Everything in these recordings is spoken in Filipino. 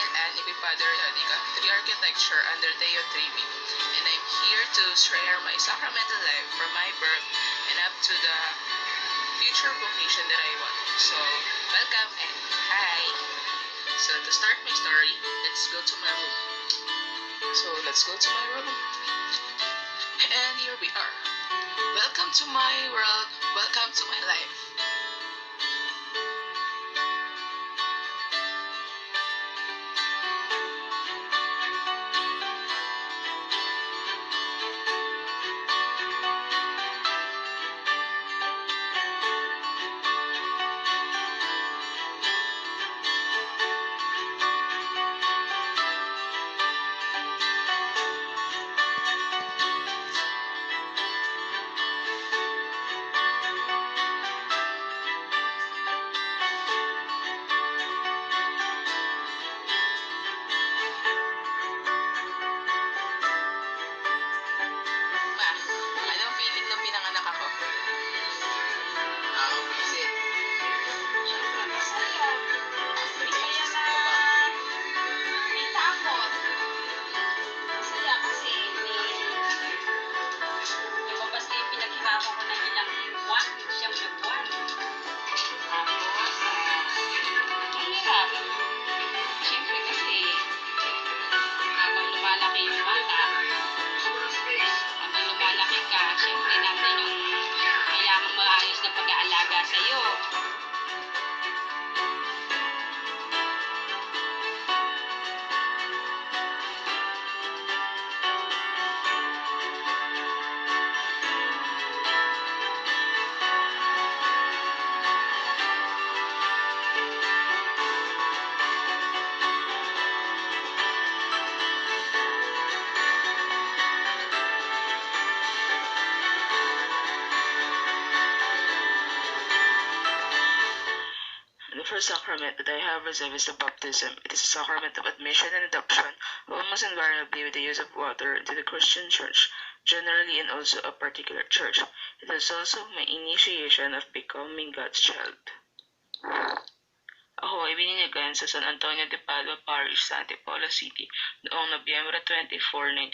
Daniel Ann Ipipadre Radica, 3 Architecture under Teo Trivi, and I'm here to share my sacramental life from my birth and up to the future vocation that I want. So, welcome and hi! So, to start my story, let's go to my room. And here we are. Welcome to my world, welcome to my life. Ma, anong feeling nung pinanganak ako? Visit. Siyempre masaya. Masaya na may takot. Masaya kasi lumabas na yung pinaghirapan ko ng ilang buwan, siyang na buwan. Tapos, mahirap. Siyempre kasi habang lumalaki yung bata, habang lumalaki ka, siyempre nandun yung kailangan maayos na pag-aalaga sa'yo. The first sacrament that I have received is the baptism. It is a sacrament of admission and adoption, almost invariably with the use of water into the Christian church, generally, and also a particular church. It is also my initiation of becoming God's child. Ako ay bininyagan sa San Antonio de Padua Parish sa Antipolo City noong Nobyembre 24,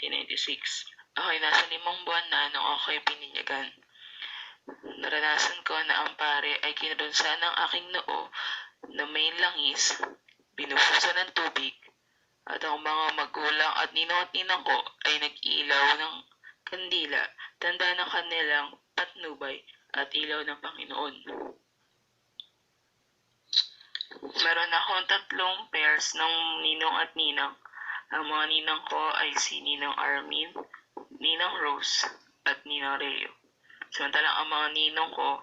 1996. Ako ay nasa 5 buwan na nung ako ay bininyagan. Naranasan ko na ang pare ay kinurunsan ng aking noo na may langis, binuhusan ng tubig, at ang mga magulang at ninong ko ay nag-ilaw ng kandila, tanda ng kanilang patnubay at ilaw ng Panginoon. Meron akong 3 pairs ng ninong at ninang. Ang mga ninang ko ay si Ninang Armin, Ninang Rose, at Ninang Reo. Samantalang ang mga ninong ko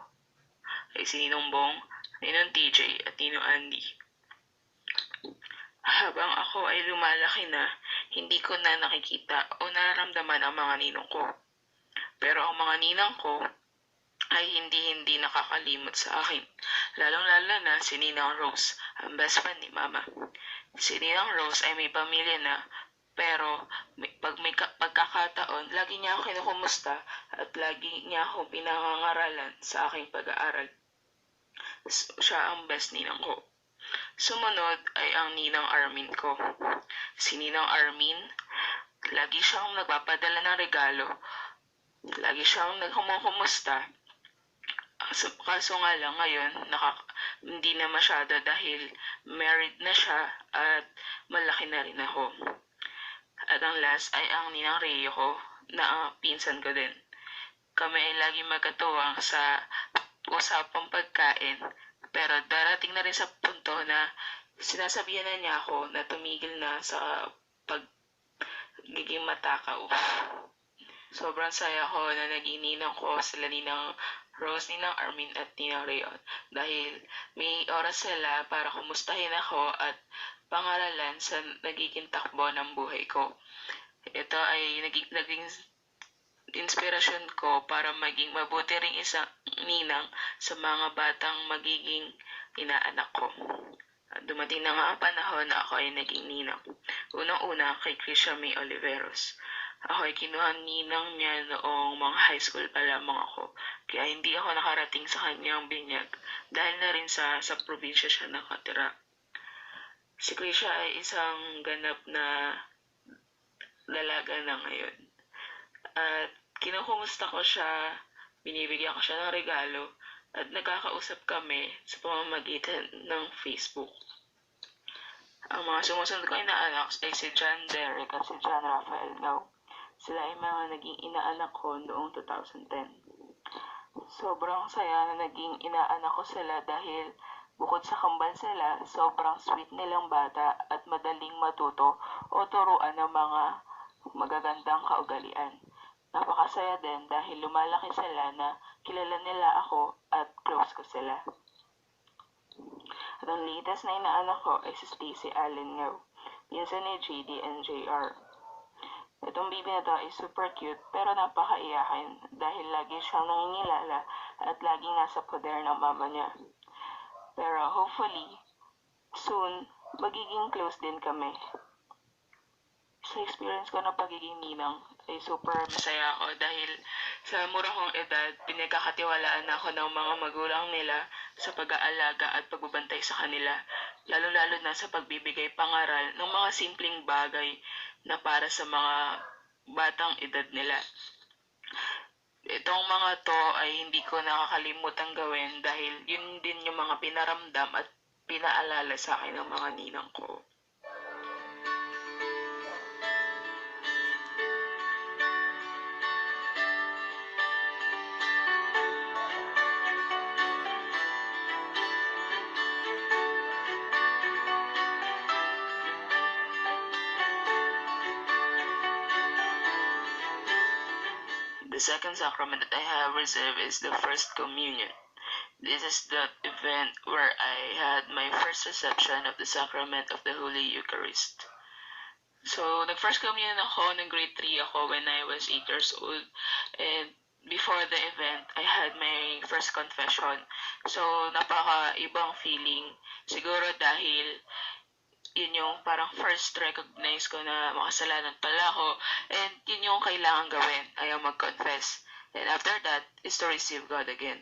ay si Ninong Bong, Ninong TJ, at Ninong Andy. Habang ako ay lumalaki na, hindi ko na nakikita o nararamdaman ang mga ninong ko. Pero ang mga ninang ko ay hindi nakakalimot sa akin. Lalong-lalo na si Ninang Rose, ang best friend ni Mama. Si Ninang Rose ay may pamilya na, pero pag may pagkakataon, lagi niya ako kinukumusta at lagi niya ako pinangangaralan sa aking pag-aaral. Siya ang best ninang ko. Sumunod ay ang Ninang Armin ko. Si Ninang Armin, lagi siyang nagpapadala ng regalo. Lagi siyang nagkumukumusta. Kaso nga lang ngayon, hindi na masyado dahil married na siya at malaki na rin ako. At ang last ay ang Ninang Reo ko na pinsan ko din. Kami ay lagi magkatuwang sa usapang pagkain, pero darating na rin sa punto na sinasabihan na niya ako na tumigil na sa pagiging matakaw. Sobrang saya ko na naging ninang ko sila Ninang Rose, Ninang Armin at Ninang Reo dahil may oras sila para kumustahin ako at pangaralan sa nagiging takbo ng buhay ko. Ito ay naging inspirasyon ko para maging mabuti ring isang ninang sa mga batang magiging inaanak ko. At dumating na nga ang panahon na ako ay naging ninang. Unang-una kay Krisha May Oliveros. Ako ay kinuha ninang niya noong mga high school pa lamang ako. Kaya hindi ako nakarating sa kanyang binyag dahil na rin sa probinsya siya nakatira. Si Krisha ay isang ganap na dalaga na ngayon. At kinukumusta ko siya, binibigyan ko siya ng regalo, at nagkakausap kami sa pamamagitan ng Facebook. Ang mga sumusunod kong inaanak ay si John Derek at si John Raphael Ngao. Sila ay mga naging inaanak ko noong 2010. Sobrang saya na naging inaanak ko sila dahil bukod sa kambal sila, sobrang sweet nilang bata at madaling matuto o turuan ng mga magagandang kaugalian. Napakasaya din dahil lumalaki sila na kilala nila ako at close ko sila. At ang latest na inaanak ko ay si Stacy Allen Ngao, pinsan ni JD and JR. Itong baby na to ay super cute pero napakaiyakin dahil lagi siyang nangingilala at laging nasa poder ng mama niya. Pero hopefully, soon, magiging close din kami. Sa experience ko ng pagiging ninang ay super masaya ako dahil sa mura kong edad, pinagkakatiwalaan ako ng mga magulang nila sa pag-aalaga at pagbabantay sa kanila, lalo-lalo na sa pagbibigay pangaral ng mga simpleng bagay na para sa mga batang edad nila. Itong mga to ay hindi ko nakakalimutan gawin dahil yun din yung mga pinaramdam at pinaalala sa akin ng mga ninang ko. The second sacrament that I have reserved is the First Communion. This is the event where I had my first reception of the sacrament of the Holy Eucharist. So, nag-First Communion ako, nag-grade 3 ako when I was 8 years old. And before the event, I had my first confession. So, napaka-ibang feeling. Siguro dahil yun yung parang first recognize ko na makasalanan pala ako and yun yung kailangan gawin, ayaw mag-confess. And after that is to receive God again.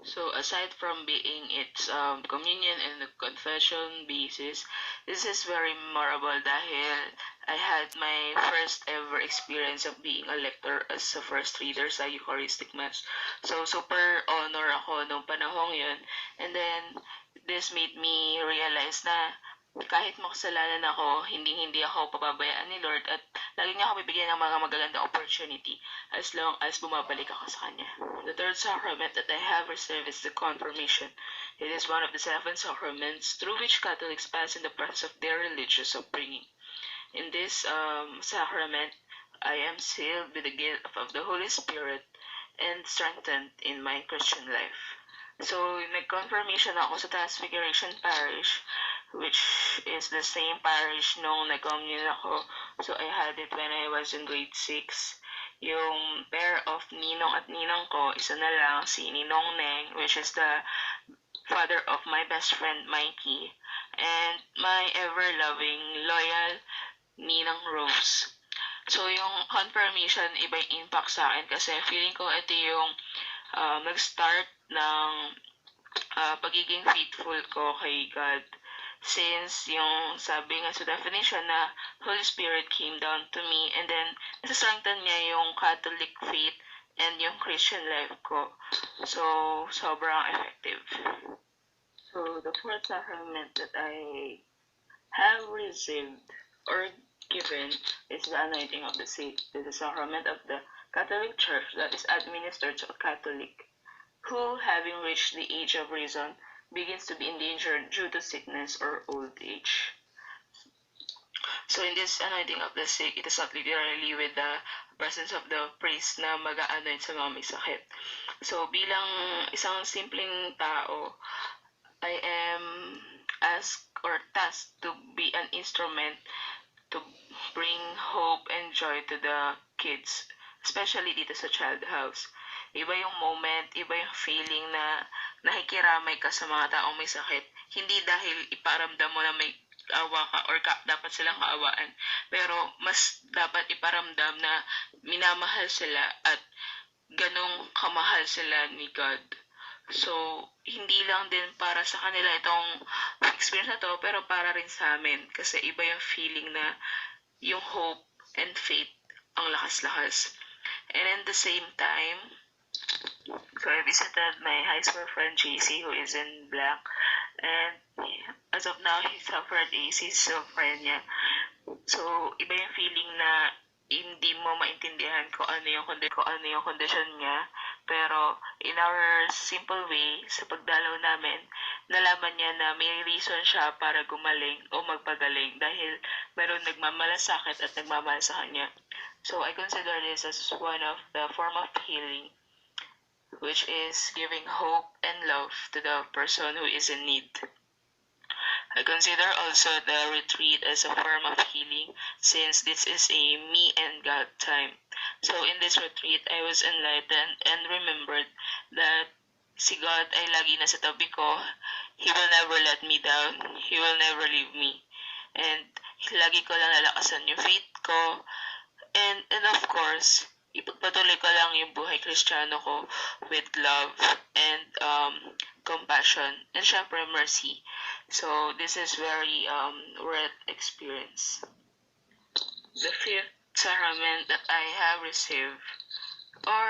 So aside from being its communion and the confession basis, this is very memorable dahil I had my first ever experience of being a lector as a first reader sa Eucharistic Mass. So super honor ako nung panahong yun. And then this made me realize na kahit makasalanan ako, hindi ako pababayaan ni Lord at lagi niya ako bibigyan ng mga magagandang opportunity as long as bumabalik ako sa Kanya. The third sacrament that I have reserved is the confirmation. It is one of the 7 sacraments through which Catholics pass in the process of their religious upbringing. In this sacrament, I am sealed with the gift of the Holy Spirit and strengthened in my Christian life. So, nag-confirmation ako sa Transfiguration Parish, which is the same parish nung nag-communion ako. So, I had it when I was in grade 6. Yung pair of ninong at ninang ko, isa na lang, si Ninong Neng, which is the father of my best friend, Mikey, and my ever-loving, loyal Ninang Rose. So, yung confirmation, iba yung impact sa akin kasi feeling ko ito yung nag-start ng pagiging faithful ko kay God. Since yung sabi nga sa definition na Holy Spirit came down to me and then nasa-strengthen niya yung Catholic faith and yung Christian life ko. So, sobrang effective. So, the fourth sacrament that I have received or given is the anointing of the sick. This is the sacrament of the Catholic Church that is administered to a Catholic who, having reached the age of reason, begins to be endangered due to sickness or old age. So in this anointing of the sick, it is not literally with the presence of the priest na mag-a-anoint sa mga may sakit. So bilang isang simpleng tao, I am asked or tasked to be an instrument to bring hope and joy to the kids, especially dito sa child house. Iba yung moment, iba yung feeling na nakikiramay ka sa mga taong may sakit. Hindi dahil iparamdam mo na may awa ka or dapat silang kaawaan. Pero mas dapat iparamdam na minamahal sila at ganong kamahal sila ni God. So, hindi lang din para sa kanila itong experience na to, pero para rin sa amin. Kasi iba yung feeling na yung hope and faith ang lakas-lakas. And in the same time, so I visited my high school friend JC who is in Black. And as of now, he suffered a schizophrenia. So, iba yung feeling na hindi mo maintindihan kung ano yung kondisyon niya. Pero, in our simple way, sa pagdalaw namin, nalaman niya na may reason siya para gumaling o magpagaling dahil meron nagmamalasakit at nagmamahal sa kanya. So, I consider this as one of the form of healing, which is giving hope and love to the person who is in need. I consider also the retreat as a form of healing since this is a me and God time. So in this retreat, I was enlightened and remembered that si God ay lagi nasa tabi ko. He will never let me down. He will never leave me. And lagi ko lang nalakasan yung faith ko. And of course, ipagpatuloy ko lang yung buhay Kristiyano ko with love and compassion and syempre mercy. So this is very worth experience. The fifth sacrament that I have received, or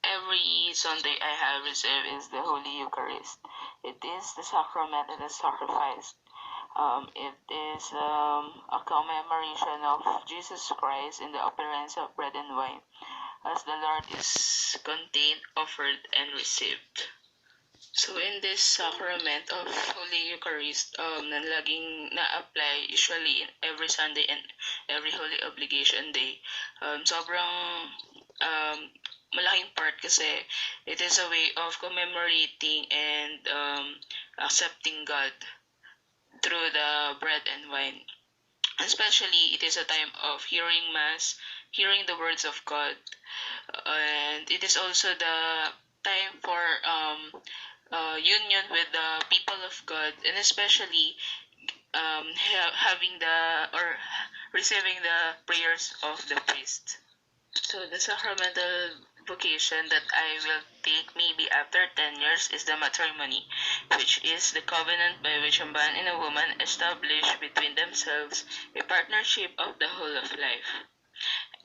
every Sunday I have received, is the Holy Eucharist. It is the sacrament that is sacrificed. It is a commemoration of Jesus Christ in the appearance of bread and wine, as the Lord is contained, offered, and received. So in this sacrament of Holy Eucharist, na laging na-apply usually in every Sunday and every Holy Obligation Day, sobrang malaking part kasi it is a way of commemorating and accepting God through the bread and wine. Especially, it is a time of hearing Mass, hearing the words of God, and it is also the time for union with the people of God, and especially having or receiving the prayers of the priest. So the sacramental vocation that I will take maybe after 10 years is the matrimony, which is the covenant by which a man and a woman establish between themselves a partnership of the whole of life,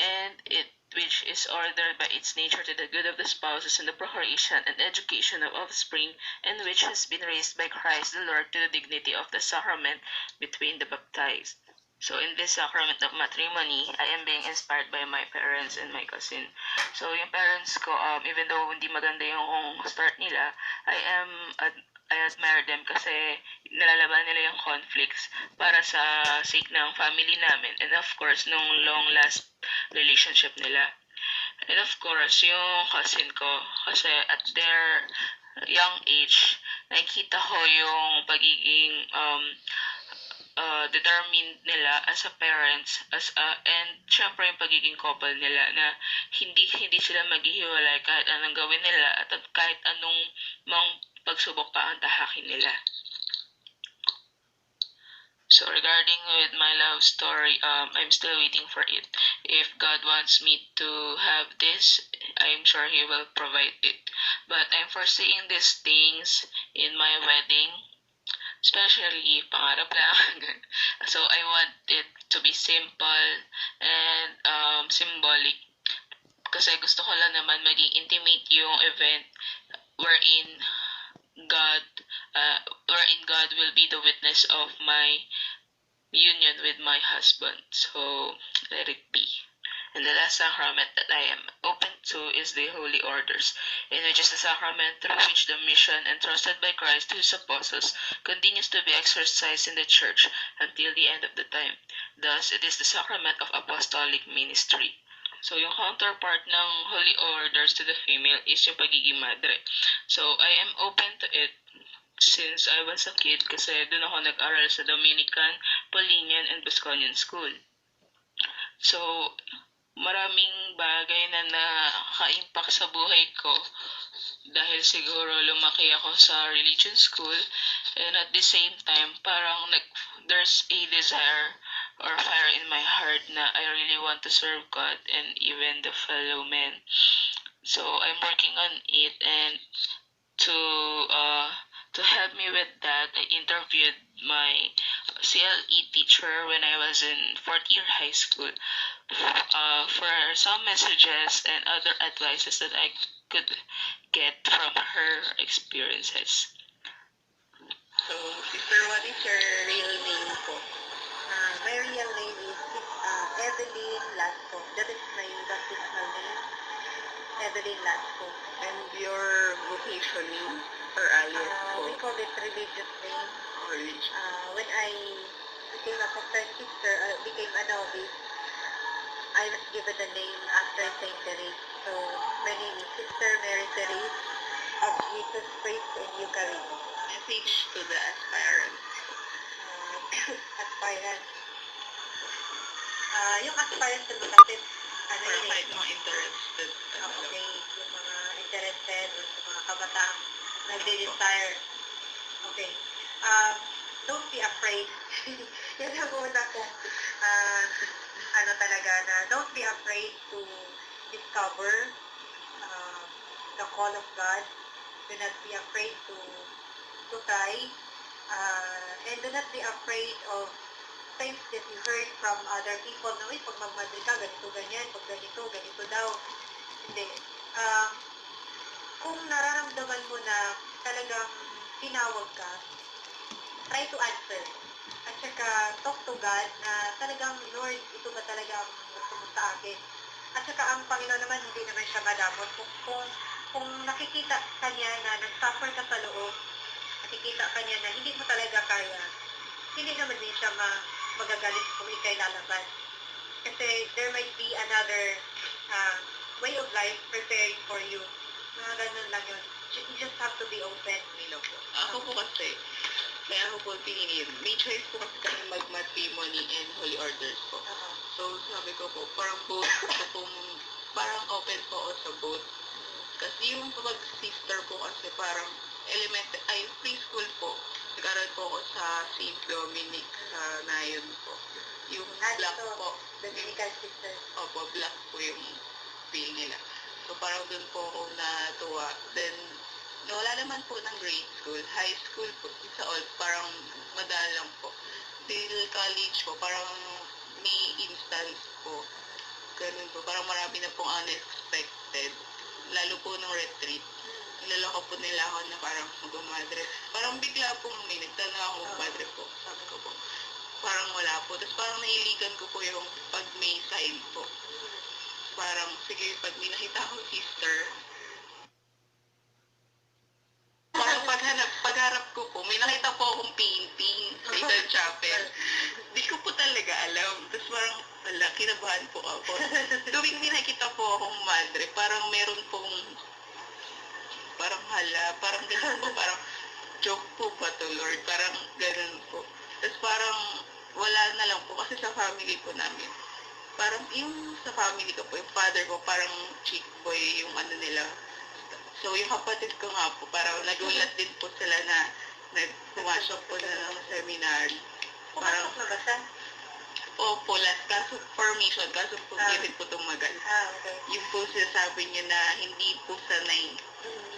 and it which is ordered by its nature to the good of the spouses and the procreation and education of offspring, and which has been raised by Christ the Lord to the dignity of the sacrament between the baptized. So in this sacrament of matrimony, I am being inspired by my parents and my cousin. So yung parents ko, even though hindi maganda yung start nila, I admire them kasi nalalaban nila yung conflicts para sa sake ng family namin, and of course nung long last relationship nila. And of course, yung cousin ko, kasi at their young age, nakikita ko yung pagiging determined nila as a parents, and syempre yung pagiging couple nila na hindi sila maghihiwalay kahit anong gawin nila at kahit anong pagsubok pa ang tahakin nila. So regarding with my love story, I'm still waiting for it. If God wants me to have this, I'm sure He will provide it. But I'm foreseeing these things in my wedding, especially pangarap lang. So I want it to be simple and symbolic. Kasi gusto ko lang naman maging intimate yung event wherein God, wherein God will be the witness of my union with my husband. So let it be. And the last sacrament that I am open to is the Holy Orders, in which is the sacrament through which the mission entrusted by Christ to His apostles continues to be exercised in the Church until the end of the time. Thus, it is the sacrament of apostolic ministry. So, yung counterpart ng Holy Orders to the female is yung pagiging madre. So, I am open to it since I was a kid kasi doon ako nag-aral sa Dominican, Paulinian, and Bosconian School. So, maraming bagay na naka-impact sa buhay ko dahil siguro lumaki ako sa religion school, and at the same time parang there's a desire or fire in my heart na I really want to serve God and even the fellow men. So I'm working on it, and to uh, to help me with that, I interviewed my CLE teacher when I was in fourth year high school for some messages and other advices that I could get from her experiences. So, sister, what is your real name po? My real name is Evelyn Lasco. That is my baptismal name, Evelyn Lasco. And your vocation name or alias po? We call it religious name. Religion. When I became a foster sister, became a novice, I was given the name after Saint Therese. So my name is Sister Mary Therese of Jesus Christ in Eucharist. Message to the aspirants. Aspirant. Yung aspirant sa kasi, ano Para yun kahit mga interested. okay, yung mga interested o sa mga kabataang nagde-desire. Okay. Don't be afraid. Yan ang una kong talaga na don't be afraid to discover uh, the call of God. Do not be afraid to try. And do not be afraid of things that you heard from other people. No, pag magmadri ka, ganito, ganyan. Pag ganito, ganito daw. Hindi. Kung nararamdaman mo na talagang tinawag ka, try to answer. At saka, talk to God na talagang, Lord, ito ba talaga ang gusto mo sa akin? At saka, ang Panginoon naman, hindi naman siya madamot. Kung nakikita ka niya na nag-suffer ka sa loob, nakikita ka niya na hindi mo talaga kaya, hindi naman din siya magagalit kung ikay lalabas. Kasi there might be another way of life preparing for you. Mga ganun lang yun. You just have to be open. Nilo po. Ako po kasi, kaya ako po pinili. May choice po kasi kami mag-matrimony and holy orders po. So, sabi ko po, parang both ko po, parang open po ako sa both. Kasi yung pag-sister po kasi parang preschool po. Nag-aral po ako sa St. Dominic sa Nayon po. Yung black po. Dominican sisters. Opo, black po yung feel nila. So parang doon po ako natuwa. Then, wala naman po ng grade school. High school po, sa all, parang madalang po. Till college po, parang may instance po. Ganun po, parang marami na pong unexpected. Lalo po nung retreat. Nilalako po nila ako na parang mag-madre. Parang bigla pong may nagtanong ako mag-madre po. Sabi ko po, parang wala po. Tapos parang nahiligan ko po yung pag may sign po. Parang, sige, pag may nakita akong sister, parang pagharap ko po, may nakita po akong painting sa isang chapel. Di ko po talaga alam. Tapos parang, wala, kinabahan po ako. Tuwing may nakita po akong madre, parang meron pong, parang parang ganun po, parang joke po ba to, Lord? Parang ganun po. Tapos parang, wala na lang po kasi sa family po namin. Parang yung sa family ko po, yung father ko, parang chick boy yung ano nila. So yung kapatid ko nga po, parang nagulat din po sila na pumasok po na ng seminary. Parang, Pumasok na ba siya? opo, kaso formation, kaso po hindi po tumagal. Okay. Yung po sinasabi niya na hindi po sanay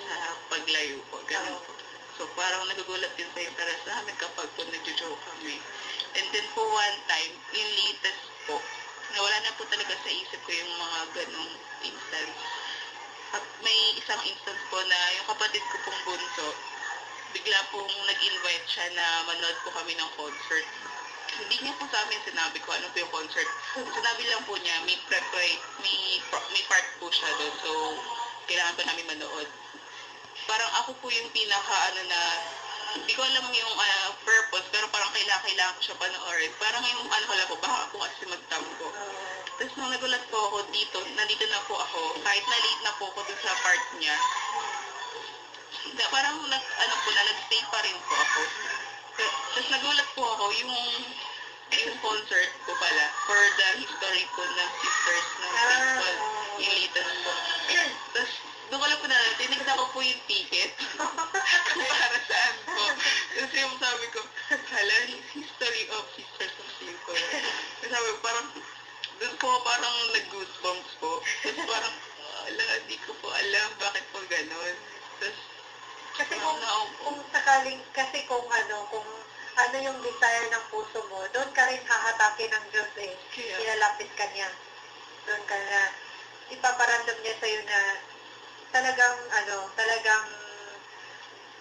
sa paglayo po, ganun po. So parang nagugulat din sa yung para sa amin kapag po nagjo-joke kami. And then po one time, yung latest po, nawala na po talaga sa isip ko yung mga ganong instance. At may isang instance po na yung kapatid ko pong bunso, bigla pong nag-invite siya na manood po kami ng concert. Hindi niya po sa amin sinabi ko ano po yung concert. Sinabi lang po niya, may part po siya doon. So, kailangan pa namin manood. Parang ako po yung na, hindi ko alam yung purpose, pero parang kailangan ko siya panoorin. Parang yung ko lang po, baka ako kasi magtampo. Tapos nung nagulat po ako nandito na po ako, kahit na-late na po ako dun sa part niya, parang nag-stay pa rin po ako. Tapos nagulat po ako, yung concert ko pala, for the history po ng sisters ng St. Paul, yung latest po. Tapos, doon ko lang po tinignan ko po yung ticket kung para saan po. Tapos yung sabi ko, hala, history of sisters ng St. Paul. Tapos sabi ko, parang, doon po parang nag-goosebumps po. Tapos parang, hindi ko po alam bakit po ganun. Tapos, kung sakaling, kasi kung ano yung desire ng puso mo, doon ka rin hahatakin ng Diyos eh. Kaya, Ilalapit ka niya. Doon ka na, ipaparamdam niya sa'yo na talagang,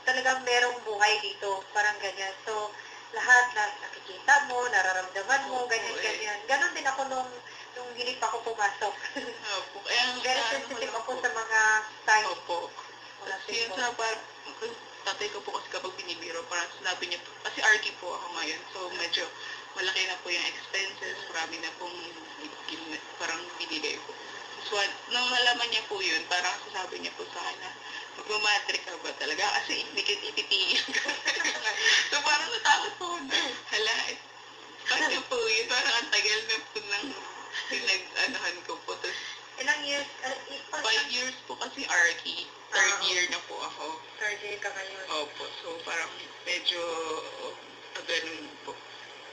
talagang merong buhay dito. Parang ganyan. So, lahat na nakikita mo, nararamdaman mo, Opo, ganyan. Ganon din ako nung hindi pa ako pumasok. Opo. Kaya, Very ano ko sensitive lang ako po. sa mga signs. Opo. Mga Kasi yun symbols. sa parang, tatay ko po kasi kapag binibiro, parang sinabi niya po, kasi RT po ako ngayon, so medyo malaki na po yung expenses, marami na pong parang binigay ko. So, nung nalaman niya po yun, parang sasabi niya po sa akin na, magmamatric ka ba talaga? Kasi hindi ka ititigil ka. So, parang natakot po ako na, hala, paano po yun? Parang ang tagal na po ng pinag-anahan ko po. Tapos, Ilang years? 5 years po kasi RT, third year na po ako. Third year ka ngayon. Opo, so parang medyo ganun po.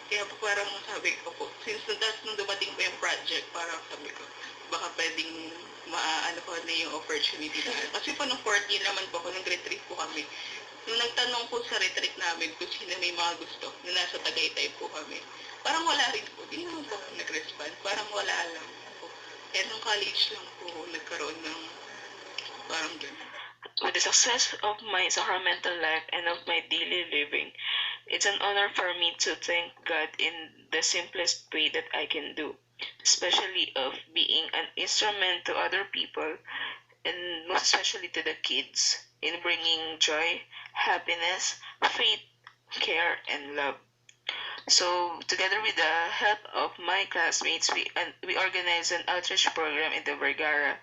Kaya po parang sabi ko po, since nung dumating po yung project, parang sabi ko, baka pwedeng maano ko na yung opportunity na. Kasi po nung 4th year naman po ako, nung retreat po kami. Nung nagtanong po sa retreat namin kung sino may mga gusto, na nasa Tagaytay po kami. Parang wala rin po, di naman po ako nag-respond, parang wala lang po. Kaya nung college lang po, nagkaroon ng parang ganun. With the success of my sacramental life and of my daily living, it's an honor for me to thank God in the simplest way that I can do, especially of being an instrument to other people and most especially to the kids in bringing joy, happiness, faith, care, and love. So, together with the help of my classmates, we organized an outreach program in the Vergara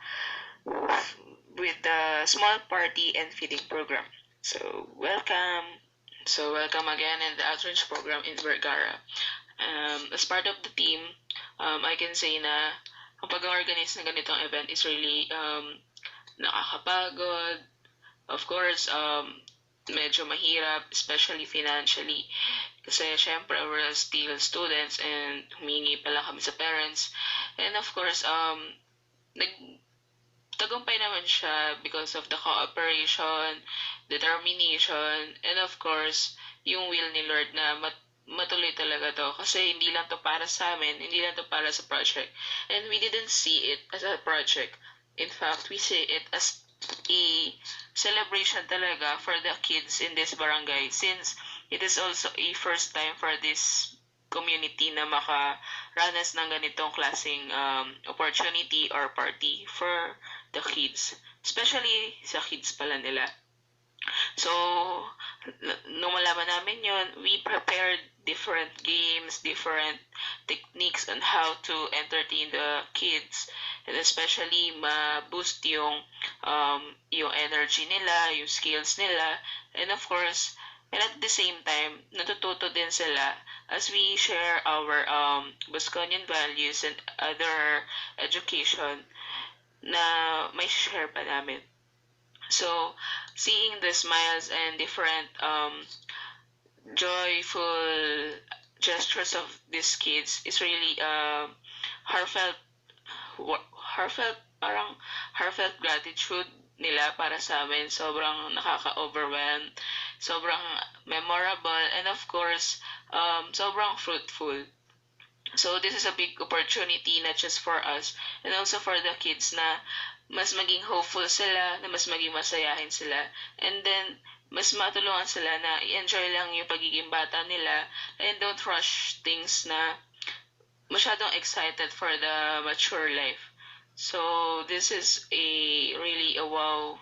with the small party and feeding program. So, welcome. So, welcome again in the outreach program in Vergara. As part of the team, I can say na ang pag-organize ng ganitong event is really nakakapagod. Of course, medyo mahirap, especially financially. Kasi syempre, we're still students and humingi pala kami sa parents. And of course, tagumpay naman siya because of the cooperation, determination, and of course, yung will ni Lord na matuloy talaga to. Kasi hindi lang to para sa amin, hindi lang to para sa project. And we didn't see it as a project. In fact, we see it as a celebration talaga for the kids in this barangay since it is also a first time for this community na makaranas ng ganitong klaseng opportunity or party for the kids. Especially sa kids pala nila. So, nung malaman namin yun, we prepared different games, different techniques on how to entertain the kids. And especially, ma-boost yung energy nila, yung skills nila. And of course, and at the same time, natututo din sila as we share our Bosconian values and other education na may share pa namin. So, seeing the smiles and different joyful gestures of these kids is really heartfelt, heartfelt gratitude nila para sa amin. Sobrang nakaka-overwhelm, sobrang memorable, and of course, sobrang fruitful. So, this is a big opportunity not just for us and also for the kids na mas maging hopeful sila, na mas maging masayahin sila. And then, mas matulungan sila na i-enjoy lang yung pagiging bata nila and don't rush things na masyadong excited for the mature life. So, this is really a wow.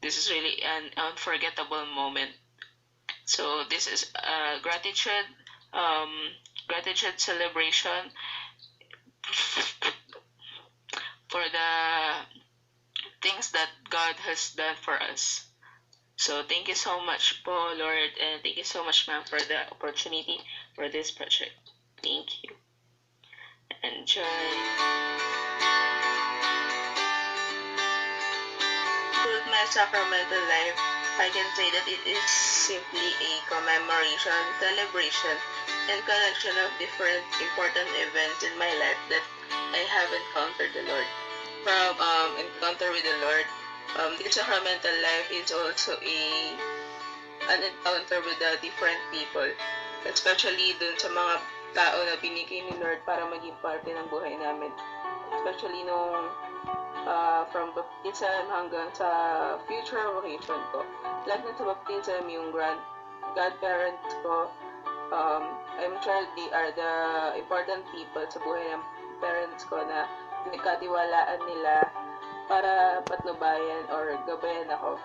This is really an unforgettable moment. So, this is a gratitude celebration for the things that God has done for us. So thank you so much po, Lord, and thank you so much, ma'am, for the opportunity for this project. Thank you. Enjoy. With my sacramental life, I can say that it is simply a commemoration, celebration, and collection of different important events in my life that I have encountered the Lord. From encounter with the Lord, this sacramental life is also a an encounter with the different people, especially dun sa mga tao na binigay ni Lord para maging parte ng buhay namin. Especially nung from baptism hanggang sa future vocation ko. Lahat na sa baptism, yung godparents ko, I'm sure they are the important people sa buhay ng parents ko na pinagkatiwalaan nila para patnubayan or gabayan ako.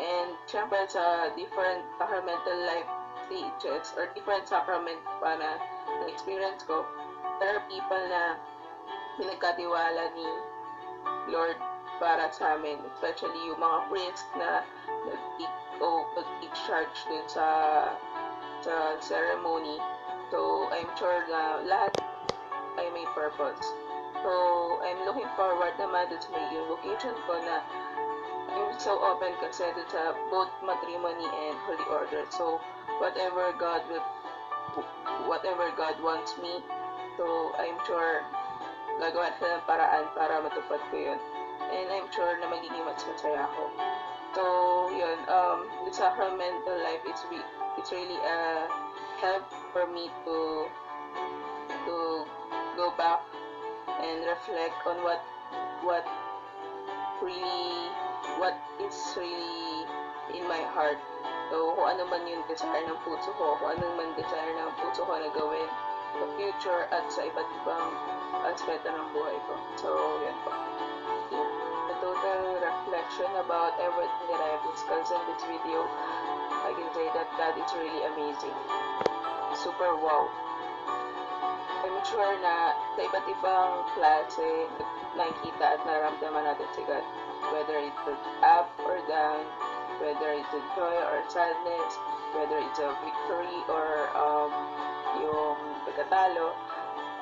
And syempre sa different sacramental life stages or different sacrament pa na experience ko, there are people na pinagkatiwala ni Lord para sa amin, especially yung mga priest na nag-take charge dun sa ceremony. So, I'm sure na lahat ay may purpose. So, I'm looking forward naman dun sa magiging vocation ko na I'm so open kasi dun sa both matrimony and holy order. So, whatever God wants me, so I'm sure gagawa siya ng paraan para matupad ko yun. And I'm sure na magiging mas masaya ako. So, yun, the sacramental life, it's really a help for me to go back and reflect on what is really in my heart. So, kung ano man yung desire ng puso ko, kung ano man desire ng puso ko na gawin sa future at sa iba't ibang aspeto ng buhay ko. So, yan po. The total reflection about everything that I have discussed in this video, I can say that God is really amazing. Super wow. I'm sure na sa iba't ibang klase nakikita at nararamdaman natin si God. Whether it's up or down, whether it's a joy or sadness, whether it's a victory or yung pagkatalo,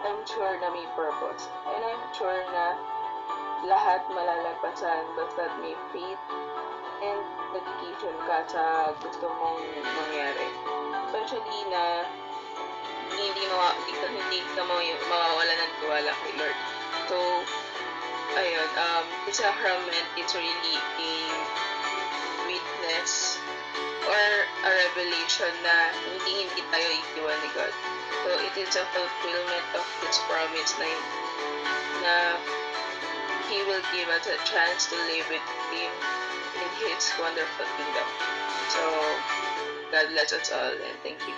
I'm sure na may purpose. And I'm sure na lahat malalagpasan basta may faith and dedication ka sa gusto mong mangyari. Especially na hindi ka mawawala ng tiwala kay Lord. So, ayun, the sacrament is really a witness or a revelation na hindi tayo iiwan ni God. So, it is a fulfillment of His promise na He will give us a chance to live with Him in His wonderful kingdom. So, God bless us all and thank you.